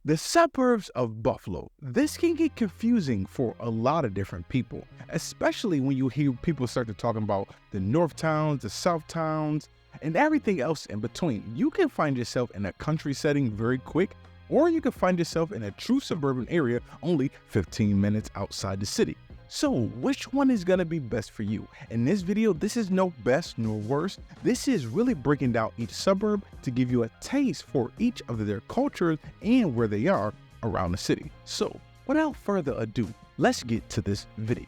The suburbs of Buffalo. This can get confusing for a lot of different people, especially when you hear people start to talk about the north towns, the south towns, and everything else in between. You can find yourself in a country setting very quick, or you can find yourself in a true suburban area only 15 minutes outside the city. So which one is gonna be best for you? In this video, this is no best nor worst. This is really breaking down each suburb to give you a taste for each of their cultures and where they are around the city. So without further ado, let's get to this video.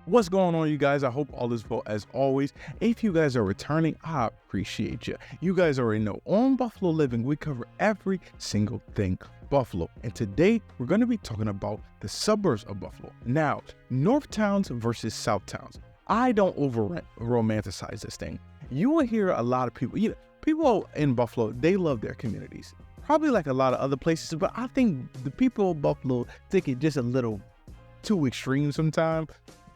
What's going on, you guys? I hope all is well as always. If you guys are returning, I appreciate you. You guys already know on Buffalo Living, we cover every single thing Buffalo. And today we're going to be talking about the suburbs of Buffalo. Now, north towns versus south towns. I don't over romanticize this thing. You will hear a lot of people, people in Buffalo, they love their communities. Probably like a lot of other places, but I think the people of Buffalo take it just a little too extreme sometimes.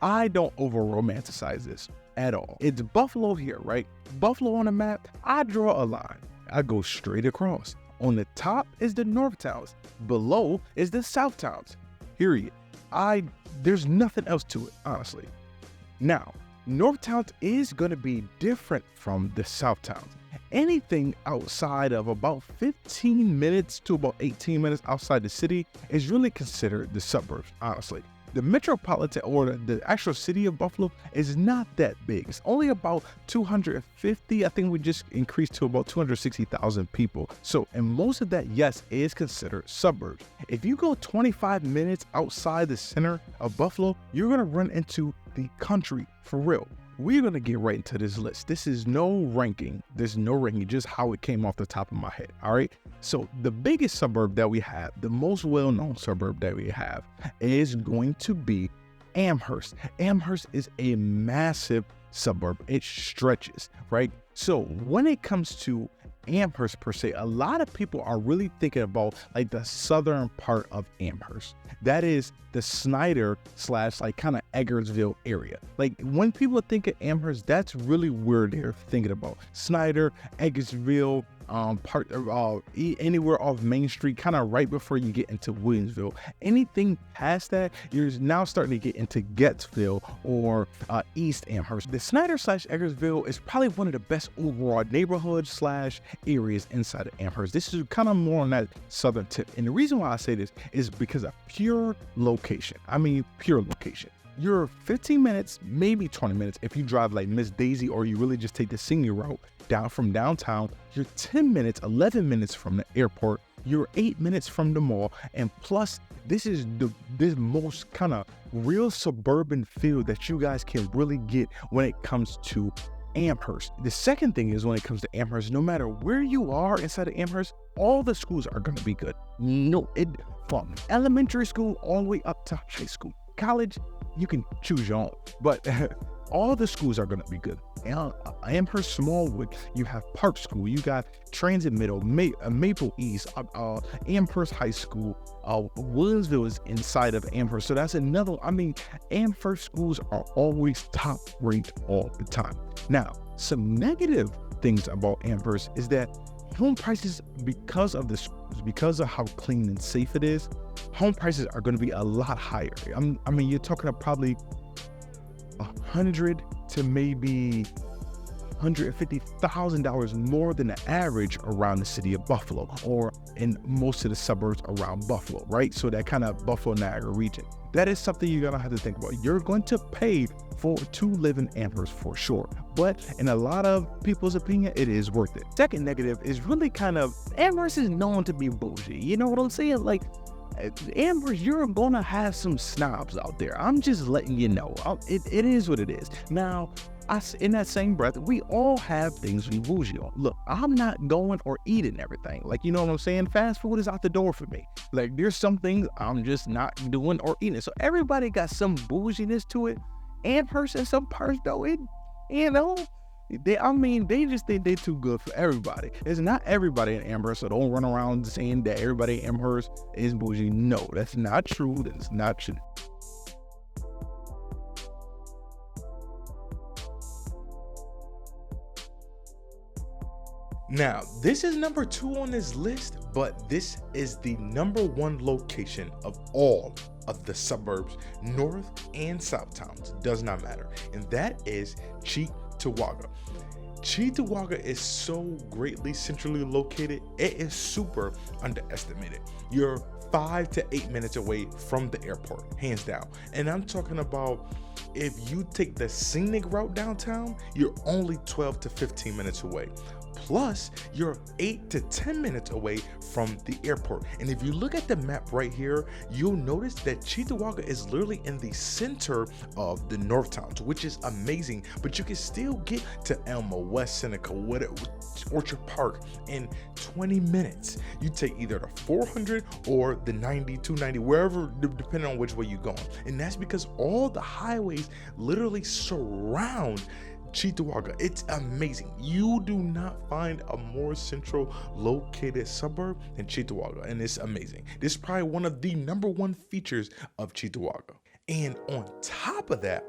I don't over romanticize this at all. It's Buffalo here, right? Buffalo on the map, I draw a line. I go straight across. On the top is the north towns. Below is the south towns. Period. There's nothing else to it, honestly. Now, north towns is gonna be different from the south towns. Anything outside of about 15 minutes to about 18 minutes outside the city is really considered the suburbs, honestly. The metropolitan or the actual city of Buffalo is not that big. It's only about 250. I think we just increased to about 260,000 people. So, and most of that, yes, is considered suburbs. If you go 25 minutes outside the center of Buffalo, you're going to run into the country for real. We're going to get right into this list. This is no ranking. There's no ranking, just how it came off the top of my head. All right. So the biggest suburb that we have, the most well-known suburb that we have is going to be Amherst. Amherst is a massive suburb. It stretches, right? So when it comes to Amherst per se, a lot of people are really thinking about like the southern part of Amherst. That is the Snyder / like kind of Eggersville area. Like when people think of Amherst, that's really where they're thinking about. Snyder, Eggersville, anywhere off Main Street, kind of right before you get into Williamsville. Anything past that, you're now starting to get into Gettsville or East Amherst. The Snyder / Eggersville is probably one of the best overall neighborhoods / areas inside of Amherst. This is kind of more on that southern tip. And the reason why I say this is because of pure location. I mean, pure location. You're 15 minutes, maybe 20 minutes if you drive like Miss Daisy, or you really just take the senior route down from downtown. You're 10 minutes, 11 minutes from the airport. You're 8 minutes from the mall. And plus, this is this most kind of real suburban feel that you guys can really get when it comes to Amherst. The second thing is when it comes to Amherst, no matter where you are inside of Amherst, all the schools are going to be good. From elementary school all the way up to high school. College, you can choose your own, but all the schools are going to be good. Amherst Smallwood, you have Park School, you got Transit Middle, Maple East, Amherst High School, Williamsville is inside of Amherst. So that's another, Amherst schools are always top ranked all the time. Now, some negative things about Amherst is that home prices, because of how clean and safe it is, home prices are going to be a lot higher. You're talking about probably $100,000 to maybe $150,000 more than the average around the city of Buffalo or in most of the suburbs around Buffalo, right? So that kind of Buffalo Niagara region. That is something you're gonna have to think about. You're going to pay to live in Amherst for sure, but in a lot of people's opinion, it is worth it. Second negative is really kind of, Amherst is known to be bougie. You know what I'm saying? Like, Amherst, you're gonna have some snobs out there. I'm just letting you know. It is what it is. Now, in that same breath, we all have things we bougie on. Look, I'm not going or eating everything. Like, you know what I'm saying? Fast food is out the door for me. Like, there's some things I'm just not doing or eating. So everybody got some bouginess to it. Amherst in some parts, though, They just think they're too good for everybody. It's not everybody in Amherst, so don't run around saying that everybody in Amherst is bougie. No, that's not true. That's not true. Now, this is number 2 on this list, but this is the number 1 location of all of the suburbs, north and south towns, does not matter. And that is Cheektowaga. Cheektowaga is so greatly centrally located, it is super underestimated. You're 5 to 8 minutes away from the airport, hands down. And I'm talking about, if you take the scenic route downtown, you're only 12 to 15 minutes away. Plus, you're 8 to 10 minutes away from the airport. And if you look at the map right here, you'll notice that Cheektowaga is literally in the center of the north towns, which is amazing. But you can still get to Elma, West Seneca, Orchard Park in 20 minutes. You take either the 400 or the 90, 290, wherever, depending on which way you're going. And that's because all the highways literally surround Cheektowaga. It's amazing. You do not find a more central located suburb than Cheektowaga, and it's amazing. This is probably one of the number 1 features of Cheektowaga. And on top of that,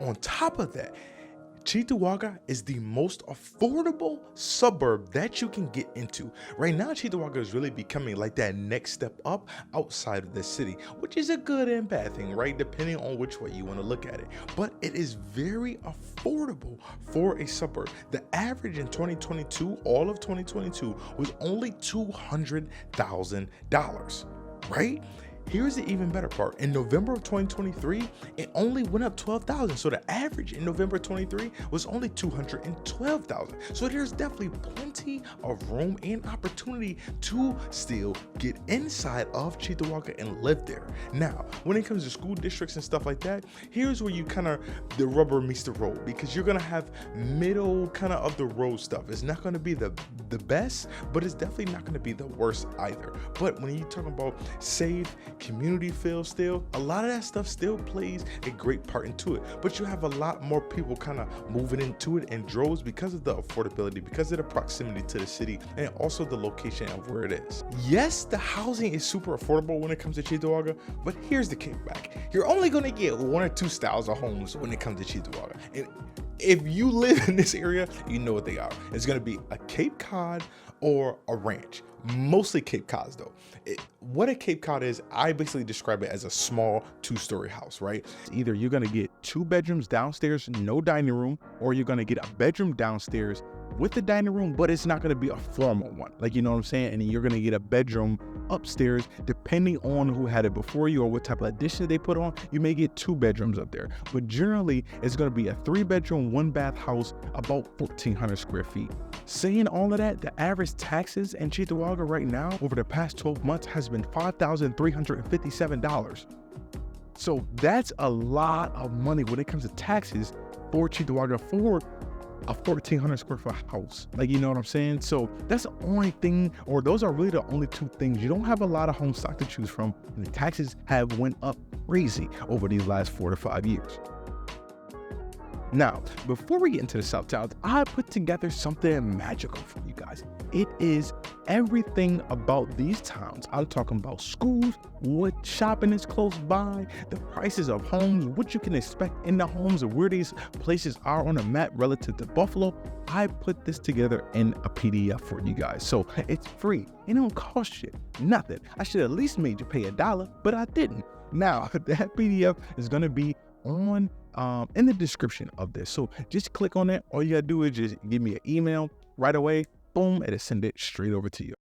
Cheektowaga is the most affordable suburb that you can get into. Right now, Cheektowaga is really becoming like that next step up outside of the city, which is a good and bad thing, right? Depending on which way you want to look at it. But it is very affordable for a suburb. The average in 2022, all of 2022, was only $200,000, right? Here's the even better part. In November of 2023, it only went up 12,000. So the average in November 23 was only 212,000. So there's definitely plenty of room and opportunity to still get inside of Cheektowaga and live there. Now, when it comes to school districts and stuff like that, here's where you the rubber meets the road, because you're gonna have middle of the road stuff. It's not gonna be the best, but it's definitely not gonna be the worst either. But when you're talking about safe, community feel, still a lot of that stuff still plays a great part into it. But you have a lot more people moving into it in droves because of the affordability, because of the proximity to the city, and also the location of where it is. Yes, the housing is super affordable when it comes to Cheektowaga, but here's the kickback. You're only going to get 1 or 2 styles of homes when it comes to Cheektowaga. And if you live in this area, you know what they are. It's going to be a Cape Cod or a ranch. Mostly Cape Cods though. What a Cape Cod is, I basically describe it as a small 2-story house, right? Either you're gonna get 2 bedrooms downstairs, no dining room, or you're gonna get a bedroom downstairs with the dining room, but it's not gonna be a formal one. Like, you know what I'm saying? And then you're gonna get a bedroom upstairs, depending on who had it before you or what type of addition they put on. You may get 2 bedrooms up there, but generally it's gonna be a 3-bedroom, 1-bath house, about 1,400 square feet. Saying all of that, the average taxes in Cheektowaga right now over the past 12 months has been $5,357. So that's a lot of money when it comes to taxes for Cheektowaga for a 1,400 square foot house. Like, you know what I'm saying? So that's the only thing, or those are really the only 2 things. You don't have a lot of home stock to choose from, and the taxes have went up crazy over these last 4 to 5 years. Now, before we get into the South Towns, I put together something magical for you guys. It is everything about these towns. I'm talking about schools, what shopping is close by, the prices of homes, what you can expect in the homes, and where these places are on a map relative to Buffalo. I put this together in a PDF for you guys. So it's free. It don't cost you nothing. I should at least made you pay $1, but I didn't. Now, that PDF is going to be on in the description of this. So just click on it. All you gotta do is just give me an email right away. Boom, it'll send it straight over to you.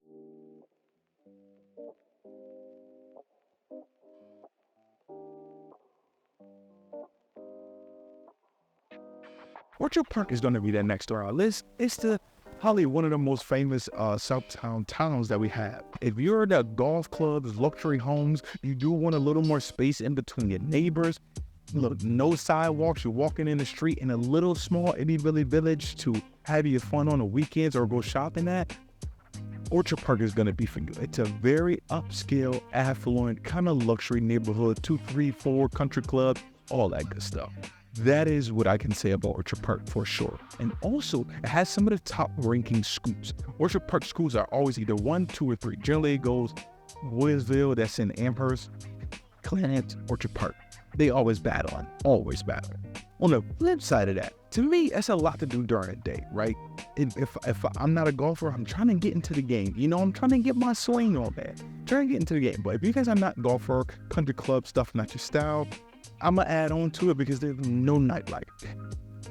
Orchard Park is going to be that next on our list. It's probably one of the most famous Southtown towns that we have. If you're the golf clubs, luxury homes, you do want a little more space in between your neighbors. Look, no sidewalks. You're walking in the street in a little small itty-bitty village to have your fun on the weekends or go shopping at. Orchard Park is going to be for you. It's a very upscale, affluent, kind of luxury neighborhood, 2, 3, 4 country club, all that good stuff. That is what I can say about Orchard Park for sure. And also, it has some of the top ranking schools. Orchard Park schools are always either 1, 2, or 3. Generally, it goes Williamsville, that's in Amherst, Clarence, Orchard Park. They always battling. On the flip side of that, to me, that's a lot to do during the day, right? If I'm not a golfer, I'm trying to get into the game. I'm trying to get my swing on that. Trying to get into the game. But if you guys are not golfer, country club stuff, not your style, I'm going to add on to it because there's no nightlife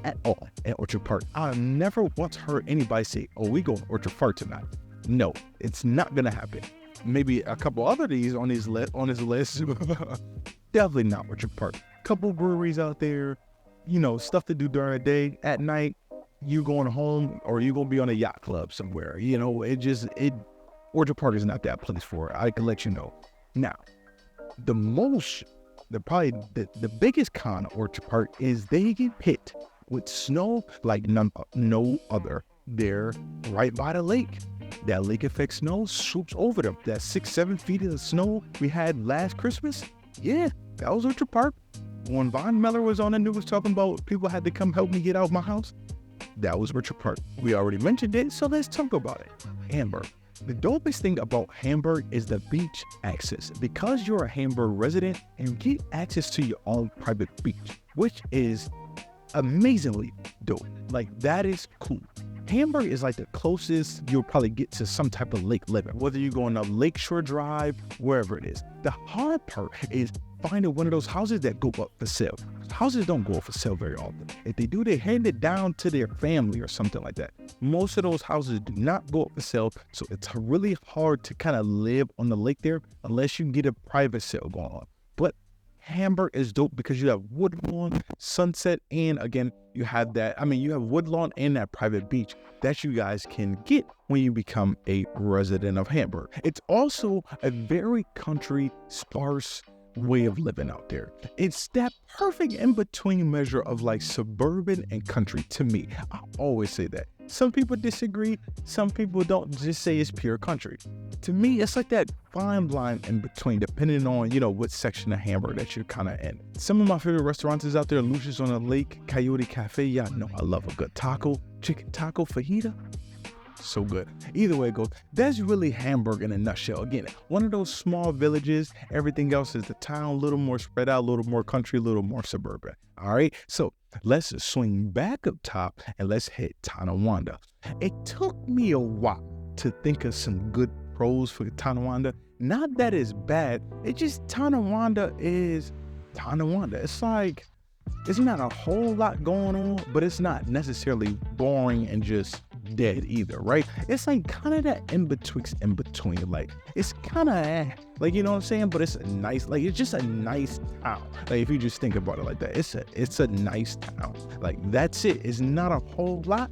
at all at Orchard Park. I've never once heard anybody say, oh, we go to Orchard Park tonight. No, it's not going to happen. Maybe a couple other these on this list. Definitely not Orchard Park. Couple breweries out there, stuff to do during the day. At night, you going home or you going to be on a yacht club somewhere. Orchard Park is not that place for it. I can let you know. Now, the biggest con of Orchard Park is they get hit with snow like no other. They're right by the lake. That lake effect snow swoops over them. That 6-7 feet of the snow we had last Christmas, yeah, that was Orchard Park. When Von Miller was on the news talking about people had to come help me get out of my house, that was Orchard Park. We already mentioned it, so let's talk about it. Hamburg. The dopest thing about Hamburg is the beach access. Because you're a Hamburg resident, and you get access to your own private beach, which is amazingly dope. Like, that is cool. Hamburg is like the closest you'll probably get to some type of lake living, whether you're going up Lakeshore Drive, wherever it is. The hard part is finding one of those houses that go up for sale. Houses don't go up for sale very often. If they do, they hand it down to their family or something like that. Most of those houses do not go up for sale, so it's really hard to kind of live on the lake there unless you get a private sale going on. But Hamburg is dope because you have Woodlawn, Sunset, and again, you have Woodlawn and that private beach that you guys can get when you become a resident of Hamburg. It's also a very country, sparse way of living out there. It's that perfect in-between measure of like suburban and country to me. I always say that. Some people disagree. Some people don't, just say it's pure country. To me, it's like that fine line in between, depending on, what section of Hamburg that you're kind of in. Some of my favorite restaurants is out there. Lucius on the Lake, Coyote Cafe. Y'all know I love a good taco, chicken taco, fajita. So good. Either way it goes, that's really Hamburg in a nutshell. Again, one of those small villages. Everything else is the town, a little more spread out, a little more country, a little more suburban. All right, so let's swing back up top and let's hit Tonawanda. It took me a while to think of some good pros for Tonawanda. Not that it's bad, it's just Tonawanda is Tonawanda. It's like, it's not a whole lot going on, but it's not necessarily boring and just dead either, right? It's like kind of that in between. Like, it's kind of like, you know what I'm saying? But it's a nice, like, it's just a nice town. Like, if you just think about it like that, it's a nice town. Like, that's it. It's not a whole lot.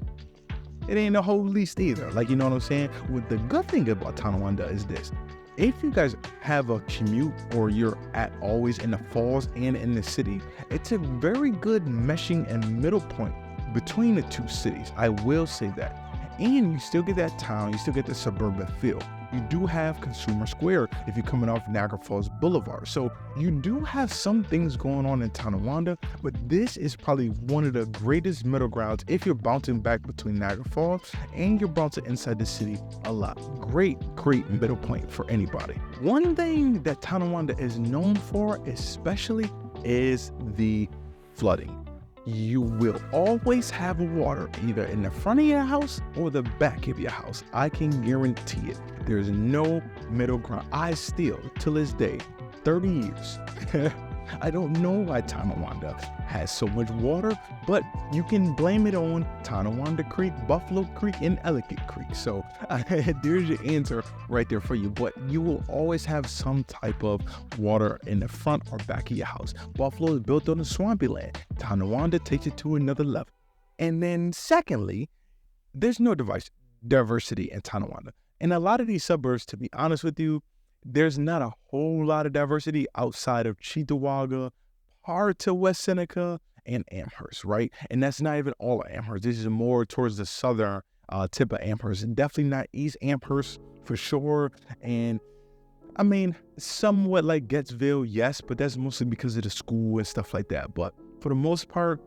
It ain't a whole least either. Like, you know what I'm saying? Well, the good thing about Tonawanda is this. If you guys have a commute or you're at always in the falls and in the city, it's a very good meshing and middle point between the two cities. I will say that. And you still get that town, you still get the suburban feel. You do have Consumer Square if you're coming off Niagara Falls Boulevard. So you do have some things going on in Tonawanda, but this is probably one of the greatest middle grounds if you're bouncing back between Niagara Falls and you're bouncing inside the city a lot. Great middle point for anybody. One thing that Tonawanda is known for especially is the flooding. You will always have water either in the front of your house or the back of your house. I can guarantee it. There's no middle ground. I still, till this day, 30 years, I don't know why Tonawanda has so much water, but you can blame it on Tonawanda Creek, Buffalo Creek, and Ellicott Creek. So there's your answer right there for you. But you will always have some type of water in the front or back of your house. Buffalo is built on a swampy land. Tonawanda takes it to another level. And then secondly, there's no diversity in Tonawanda. In a lot of these suburbs, to be honest with you, there's not a whole lot of diversity outside of Cheektowaga, part of West Seneca, and Amherst, right? And that's not even all of Amherst. This is more towards the southern tip of Amherst, and definitely not East Amherst for sure. And I mean, somewhat like Gettsville, yes, but that's mostly because of the school and stuff like that. But for the most part,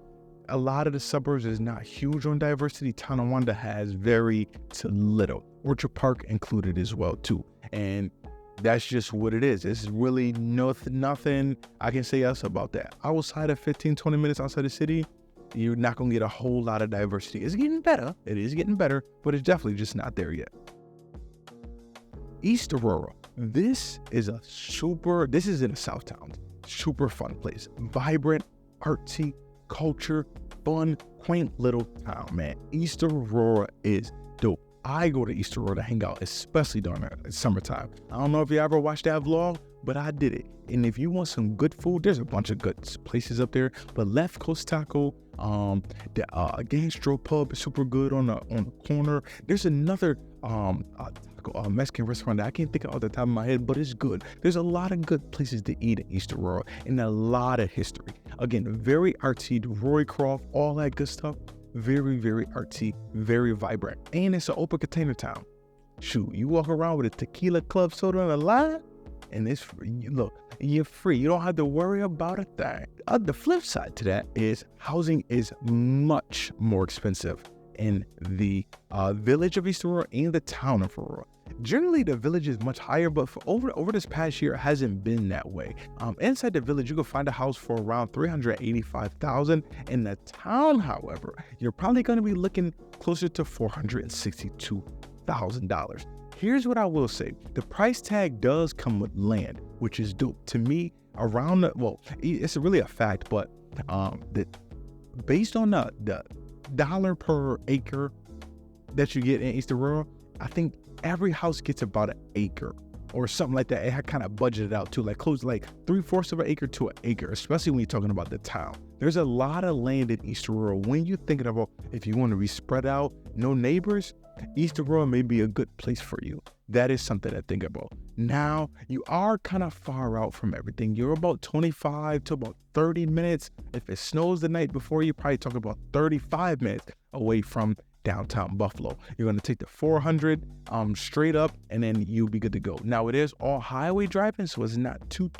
a lot of the suburbs is not huge on diversity. Tonawanda has very to little. Orchard Park included as well too. And that's just what it is. It's really nothing I can say else about that. Outside of 15, 20 minutes outside the city, you're not going to get a whole lot of diversity. It's getting better. It is getting better, but it's definitely just not there yet. East Aurora. This is in a South Town. Super fun place. Vibrant, artsy, culture, fun, quaint little town, man. East Aurora is dope. I go to East Aurora to hang out, especially during the summertime. I don't know if you ever watched that vlog, but I did it. And if you want some good food, there's a bunch of good places up there. But Left Coast Taco, the Gastro Pub is super good on the corner. There's another Mexican restaurant that I can't think of off the top of my head, but it's good. There's a lot of good places to eat in East Aurora and a lot of history. Again, very artsy, Roycroft, all that good stuff. Very, very artsy, very vibrant. And it's an open container town. Shoot, you walk around with a tequila club soda and a lime, and it's free. Look, you're free. You don't have to worry about a thing. The flip side to that is housing is much more expensive in the village of East Aurora and the town of Aurora. Generally, the village is much higher, but for over this past year, it hasn't been that way. Inside the village, you can find a house for around $385,000. In the town, however, you're probably going to be looking closer to $462,000. Here's what I will say. The price tag does come with land, which is dope. To me, it's really a fact, but based on the dollar per acre that you get in East Aurora, I think every house gets about an acre or something like that. It had kind of budgeted out too, like close like 3/4 of an acre to an acre, especially when you're talking about the town. There's a lot of land in East Aurora. When you're thinking about if you want to be spread out, no neighbors, East Aurora may be a good place for you. That is something to think about. Now, you are kind of far out from everything. You're about 25 to about 30 minutes. If it snows the night before, you probably talk about 35 minutes away from downtown Buffalo. You're going to take the 400 straight up, and then you'll be good to go. Now, it is all highway driving, so it's not too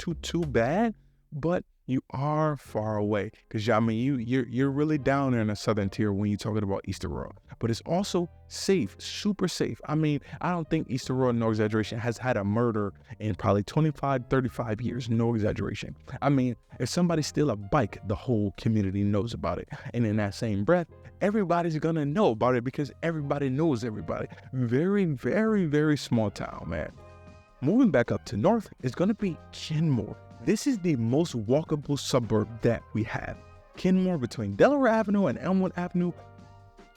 bad, but you are far away because you're really down there in the southern tier when you're talking about East Aurora. But it's also safe, super safe. I mean, I don't think East Aurora, no exaggeration, has had a murder in probably 25, 35 years, no exaggeration. I mean, if somebody steals a bike, the whole community knows about it. And in that same breath, everybody's gonna know about it because everybody knows everybody. Very, very, very small town, man. Moving back up to north is gonna be Kenmore. This is the most walkable suburb that we have. Kenmore, between Delaware Avenue and Elmwood Avenue,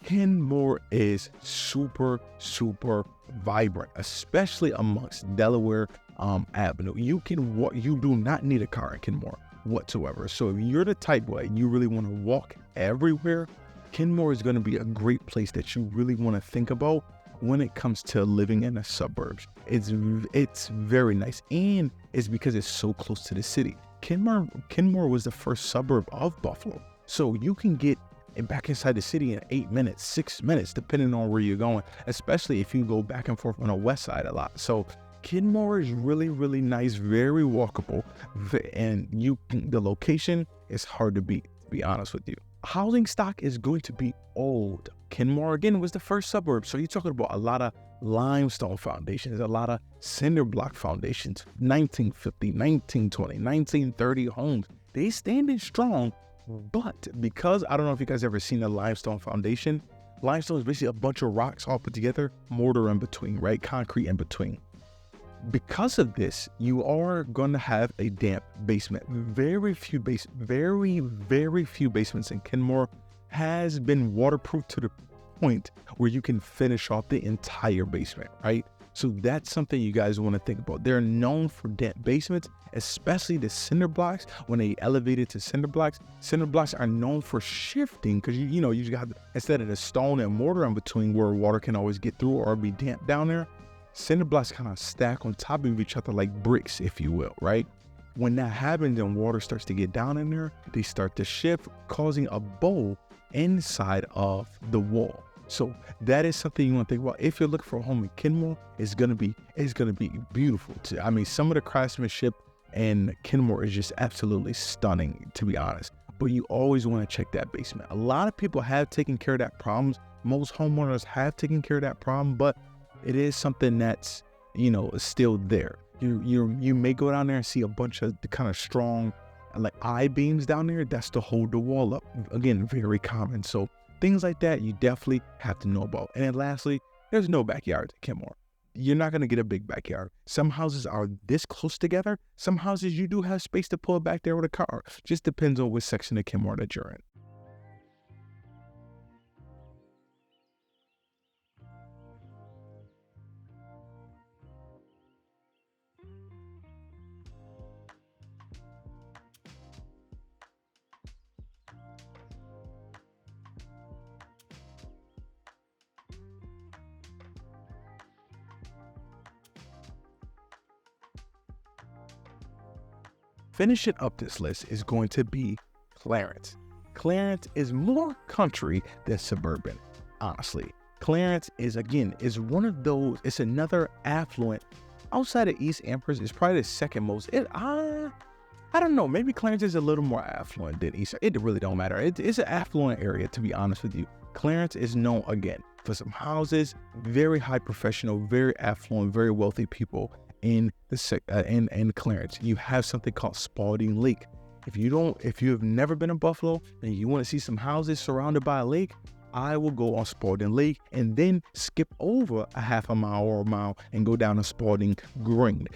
Kenmore is super, super vibrant, especially amongst Delaware Avenue. You do not need a car in Kenmore whatsoever. So if you're the type where you really want to walk everywhere, Kenmore is going to be a great place that you really want to think about when it comes to living in the suburbs. It's very nice, and it's because it's so close to the city. Kenmore was the first suburb of Buffalo, so you can get back inside the city in 8 minutes, 6 minutes, depending on where you're going, especially if you go back and forth on the west side a lot. So Kenmore is really, really nice, very walkable, and the location is hard to beat, to be honest with you. Housing stock is going to be old. Kenmore, again, was the first suburb, so you're talking about a lot of limestone foundations, a lot of cinder block foundations, 1950, 1920, 1930 homes. They standing strong, but because I don't know if you guys ever seen a limestone foundation. Limestone is basically a bunch of rocks all put together, mortar in between, right? Concrete in between. Because of this, you are going to have a damp basement. Very few basements in Kenmore has been waterproof to the point where you can finish off the entire basement, right? So that's something you guys want to think about. They're known for damp basements, especially the cinder blocks. When they elevated to cinder blocks are known for shifting because you got, instead of the stone and mortar in between where water can always get through or be damp down there, cinder blocks kind of stack on top of each other like bricks, if you will, right? When that happens and water starts to get down in there, they start to shift, causing a bowl inside of the wall. So that is something you want to think about. If you're looking for a home in Kenmore, it's gonna be beautiful too. I mean, some of the craftsmanship in Kenmore is just absolutely stunning, to be honest. but you always want to check that basement. A lot of people have taken care of that problem. Most homeowners have taken care of that problem, but it is something that's, is still there. You may go down there and see a bunch of the kind of strong like I-beams down there. That's to hold the wall up. Again, very common. So things like that you definitely have to know about. And then lastly, there's no backyard at Kenmore. You're not going to get a big backyard. Some houses are this close together. Some houses you do have space to pull back there with a car. Just depends on which section of Kenmore that you're in. Finishing up this list is going to be Clarence. Clarence is more country than suburban, honestly. Clarence is one of those, it's another affluent. Outside of East Amherst, it's probably the second most. I don't know, maybe Clarence is a little more affluent than East. It really don't matter. It's an affluent area, to be honest with you. Clarence is known, again, for some houses, very high professional, very affluent, very wealthy people. In Clarence, you have something called Spalding Lake. If you have never been in Buffalo and you want to see some houses surrounded by a lake, I will go on Spalding Lake and then skip over a half a mile or a mile and go down to Spalding Green.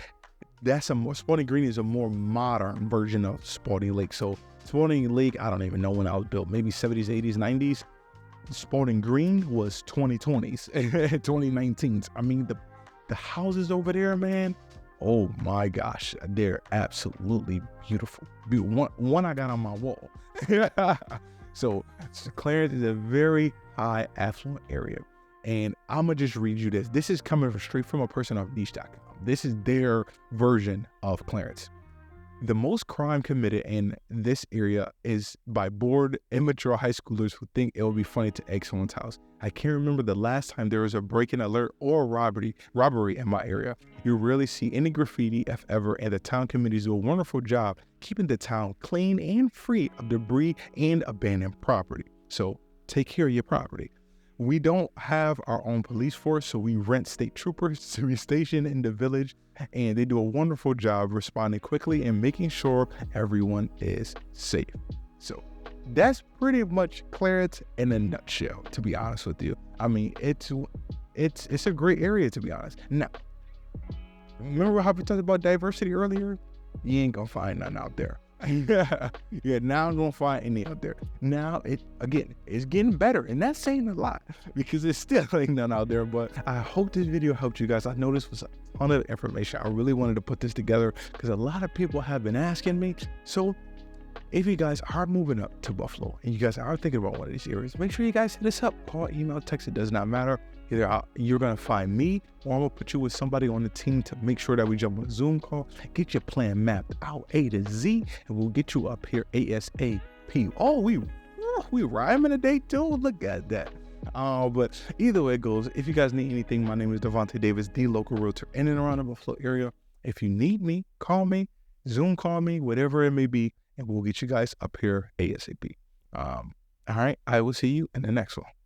Spalding Green is a more modern version of Spalding Lake. So Spalding Lake, I don't even know when I was built, maybe 70s, 80s, 90s. Spalding Green was 2020s, 2019s. I mean, the houses over there, man, oh my gosh, they're absolutely beautiful. One I got on my wall. So Clarence is a very high affluent area. And I'm going to just read you this. This is coming straight from a person off niche.com. This is their version of Clarence. The most crime committed in this area is by bored, immature high schoolers who think it will be funny to egg someone's house. I can't remember the last time there was a break-in alert or robbery in my area. You rarely see any graffiti, if ever, and the town committees do a wonderful job keeping the town clean and free of debris and abandoned property. So take care of your property. We don't have our own police force, so we rent state troopers to be stationed in the village, and they do a wonderful job responding quickly and making sure everyone is safe. So that's pretty much Clarence in a nutshell, to be honest with you. I mean, it's a great area, to be honest. Now, remember how we talked about diversity earlier? You ain't gonna find nothing out there. Yeah, now I'm gonna find any out there. Now it's getting better, and that's saying a lot because it's still ain't none out there. But I hope this video helped you guys. I know this was a ton of information. I really wanted to put this together because a lot of people have been asking me. So if you guys are moving up to Buffalo and you guys are thinking about one of these areas, make sure you guys hit us up. Call, email, text, it does not matter. Either you're going to find me or I'm going to put you with somebody on the team to make sure that we jump on a Zoom call, get your plan mapped out A to Z, and we'll get you up here ASAP. Oh, we rhyming a day too? Look at that. But either way it goes, if you guys need anything, my name is Devonte Davis, the local realtor in and around the Buffalo area. If you need me, call me, Zoom call me, whatever it may be, and we'll get you guys up here ASAP. All right, I will see you in the next one.